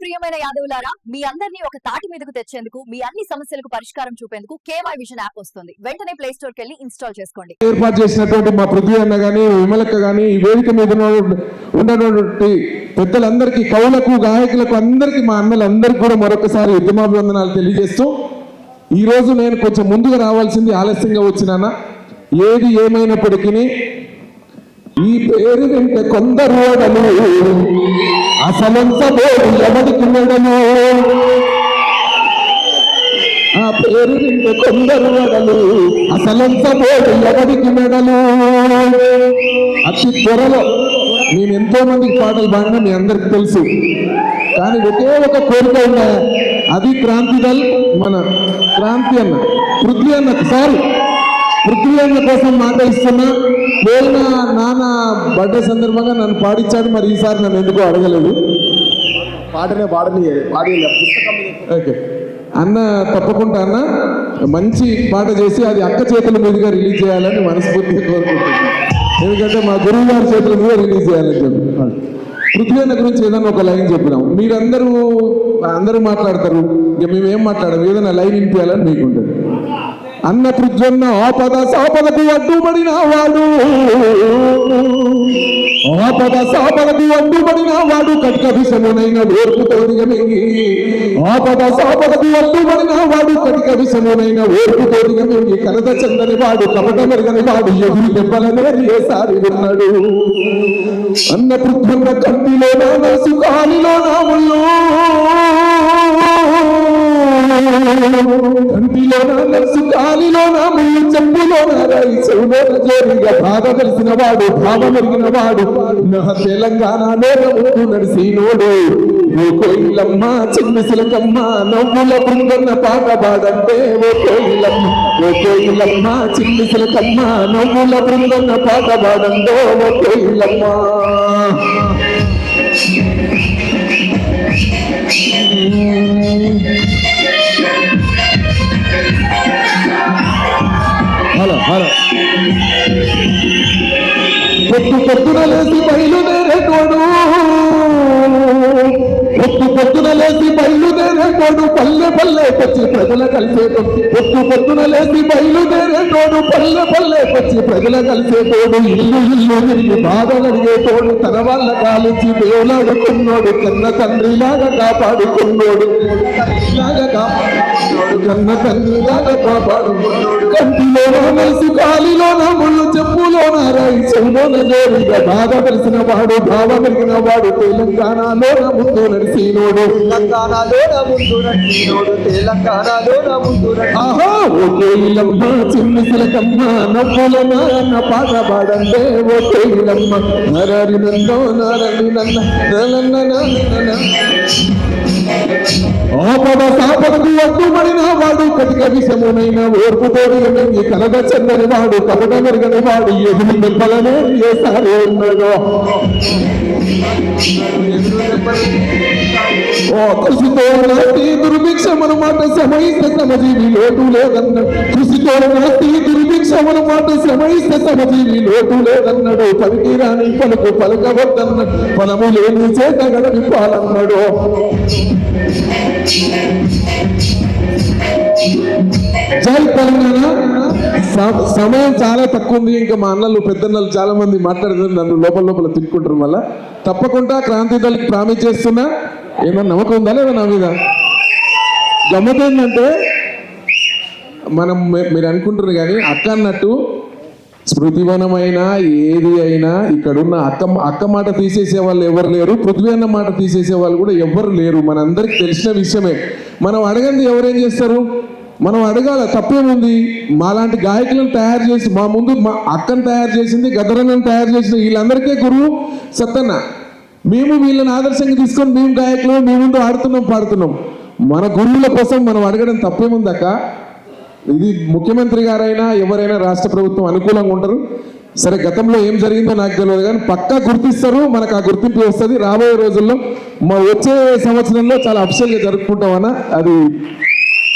ప్రియమైన యాదవులారా, మీ అందరినీ ఒక తాటి మీదకు తెచ్చేందుకు, మీ అన్ని సమస్యలకు పరిష్కారం చూపేందుకు కేవై విజన్ యాప్ వస్తుంది. వెంటనే ప్లే స్టోర్ కి వెళ్ళి ఇన్స్టాల్ చేసుకోండి. ఏర్పాటు చేసినటువంటి మా పృథ్వీ అన్న గానీ, విమలక్క గానీ, ఈ వేదిక మీద ఉన్నటువంటి పెద్దలందరికీ, కవులకు, గాయకులకు అందరికీ, మా అన్నలందరికీ కూడా మరొకసారి ఉద్యమాభివందనాలు తెలియజేస్తూ, ఈ రోజు నేను కొంచెం ముందుగా రావాల్సింది, ఆలస్యంగా వచ్చినానా. ఏది ఏమైనప్పటికీ ఈ పేరు వింటే కొందరు ఓడలు, అసలంతబోడు ఎవరికి మెడలు. ఆ పేరు వింటే కొందరు ఓడలు, అసలంతబోడు ఎవరికి మెడలు. అతి త్వరలో నేను ఎంతో మందికి పాటలు పాడినా మీ అందరికి తెలుసు, కానీ ఒకే ఒక కోరిక ఉన్నా, అది క్రాంతి దళ్ మన క్రాంతి అన్న పృథ్వీ అన్నకు సార్ పృథ్వీ అన్న కోసం మాట ఇస్తున్నా. పోయిన నాన్న బర్త్డే సందర్భంగా నన్ను పాడించాడు, మరి ఈసారి నన్ను ఎందుకో అడగలేదు. పాటనే పాడి ఓకే అన్న, తప్పకుండా అన్న మంచి పాట చేసి అది అక్క చేతుల మీదుగా రిలీజ్ చేయాలని మనస్ఫూర్తిగా కోరుకుంటున్నాను. ఎందుకంటే మా గురువు గారి చేతుల మీద రిలీజ్ చేయాలని చెప్పి పృథ్వీ అన్న గురించి ఏదన్నా ఒక లైన్ చెప్పినాం. అందరూ మాట్లాడతారు, ఇక మేము ఏం మాట్లాడాం, ఏదైనా లైన్ వినిపించాలని మీకుంటుంది. అన్న పృథ్వన్న ఆపద సాపదకు అడ్డుపడిన వాడు, ఆపద సాపదకు అడ్డుపడిన వాడు, కట్క విషమునైన ఓర్పుతో దిగమింగి. ఆపద సాపదకు అడ్డుపడిన వాడు, కట్క విషమునైన ఓర్పుతో దిగమింగి. కలత చెందని వాడు, కపట మెరుగని వాడు, ఎదురు దెబ్బలనే ఏసారి ఉన్నాడు. అన్న పృథ్వన్న కంటిలోనా నలుసు, కాలిలోనా ముళ్ళు, కంటిలోనా నలుసు, కాలిలోనా ముళ్ళు, చెప్పులోనా రాయి, చెవులోన జోరిగా బాధ తెలిసిన వాడు, భావ మెరిగిన వాడు, నా తెలంగాణలో ముందు నడిసినోడు. ఓ కోయిలమ్మ చిన్న సిలకమ్మ, నవ్వుల బృందన్న పాట పాడంటే. ఓ కోయిలమ్మ, ఓ కోయిలమ్మ చిన్న సిలకమ్మ, నవ్వుల బృందన్న పాట పాడందో. ఓ కోయిలమ్మ పొద్దున లేసి బయలుదేరేటోడు, పొద్దున లేసి బయలుదేరేటోడు, పల్లె పల్లెకొచ్చి ప్రజల కలిసేటోడు. పొద్దున లేసి బయలుదేరేటోడు, పల్లె పల్లెకొచ్చి ప్రజల కలిసేటోడు. ఇల్లు తిరిగి బాధలు అడిగేటోడు, తన వాళ్ళ కాలించి దేవులాడుకున్నాడు. కన్న తండ్రిలాగా కాపాడుకున్నాడు, కన్న తండ్రిలాగా కాపాడుకున్నాడు. కంటిలోన నలుసు, కాలిలోన ముళ్ళు, చెప్పులోన రాయి, చెవులోన జోరిగా బాధ తెలిసిన వాడు, భావ మెరిగిన వాడు, తెలంగాణలోన ముందు నడిసినోడు. ఆహా ఓ కోయిలమ్మ చిన్న సిలకమ్మ, నవ్వులన అన్న పాట పాడందే. ఓ కోయిలమ్మ నరరి నందో నరని నన్న. ఆపద సాపదకు అడ్డుపడిన వాడు, కటిక విషమునైన ఓర్పుతో దిగమింగి. కలద చెందని వాడు, కపట మెరుగని వాడు, ఎదురు దెబ్బలనే ఏసారి ఉన్నాడు. కృషితో నాస్తి దుర్భిక్షమను మాట, శ్రమయిస్తే శ్రమజీవి లోటు లేదన్నాడు. కృషితో నాస్తి దుర్భిక్షమను మాట, శ్రమయిస్తే శ్రమజీవి లోటు లేదన్నాడు. పలికి రాని పలుకు పలకవద్దన్నాడు, ఫలము లేని చేత గడవిప్పాలన్నాడు. జై తెలంగాణ. సమయం చాలా తక్కువ ఉంది, ఇంకా మా అన్నలు పెద్దన్నలు చాలా మంది మాట్లాడుతున్నారు, నన్ను లోపల తిట్టుకుంటారు. మళ్ళా తప్పకుండా క్రాంతి దళకి ప్రామిస్ చేస్తున్నా. ఏమన్నా నమ్మకం ఉందా లేదా నా మీద? గమ్మత్ ఏంటంటే, మీరు అనుకుంటారు కానీ అక్క అన్నట్టు స్మృతివనమైనా ఏది అయినా ఇక్కడున్న అక్క మాట తీసేసే వాళ్ళు ఎవరు లేరు, పృథ్వీ అన్న మాట తీసేసే వాళ్ళు కూడా ఎవరు లేరు. మనందరికి తెలిసిన విషయమే. మనం అడగండి ఎవరేం చేస్తారు, మనం అడగాల, తప్పేముంది. మాలాంటి గాయకులను తయారు చేసి, మా ముందు మా అక్కను తయారు చేసింది, గదరన్నను తయారు చేసిన వీళ్ళందరికీ గురువు సత్తన్న. మేము వీళ్ళని ఆదర్శంగా తీసుకొని మేము గాయకులు మీ ముందు ఆడుతున్నాం, పాడుతున్నాం. మన గురువుల కోసం మనం అడగడం తప్పేముంది అక్క. ఇది ముఖ్యమంత్రి గారైనా ఎవరైనా రాష్ట్ర ప్రభుత్వం అనుకూలంగా ఉంటారు. సరే గతంలో ఏం జరిగిందో నాకు తెలియదు, కానీ పక్కా గుర్తిస్తారు, మనకు ఆ గుర్తింపు వస్తుంది. రాబోయే రోజుల్లో వచ్చే సంవత్సరంలో చాలా అఫిషియల్గా జరుపుకుంటామన్నా. అది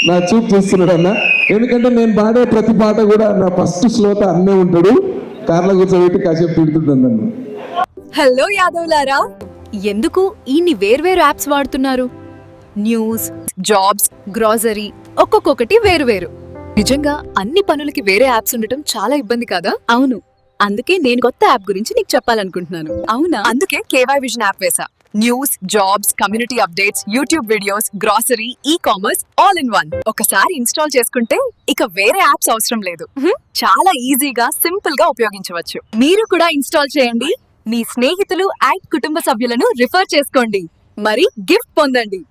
నా చూపు చేస్తున్నాడు అన్న. ఎందుకంటే నేను పాడే ప్రతి పాట కూడా నా ఫస్ట్ శ్లోత అన్నే ఉంటాడు, కార్లో కూర్చోబెట్టి కాసేపు తిడుతుంది నన్ను. హలో యాదవులారా, ఎందుకు ఇన్ని వేర్వేరు యాప్స్ వాడుతున్నారు? న్యూస్, జాబ్స్, గ్రాసరీ, ఒక్కొక్కటి వేరు. నిజంగా అన్ని పనులకి వేరే యాప్స్ ఉండటం చాలా ఇబ్బంది కాదా? అవును, అందుకే నేను కొత్త యాప్ గురించి నీకు చెప్పాలనుకుంటున్నాను. అవునా? అందుకే కేవై విజన్ యాప్ వేసా. News, jobs, community updates, YouTube videos, grocery, e commerce all in one. ఒకసారి ఇన్స్టాల్ చేసుకుంటే ఇక వేరే యాప్స్ అవసరం లేదు. చాలా ఈజీగా, సింపుల్ గా ఉపయోగించవచ్చు. మీరు కూడా ఇన్స్టాల్ చేయండి. మీ స్నేహితులు అండ్ కుటుంబ సభ్యులను రిఫర్ చేసుకోండి. మరి గిఫ్ట్ పొందండి.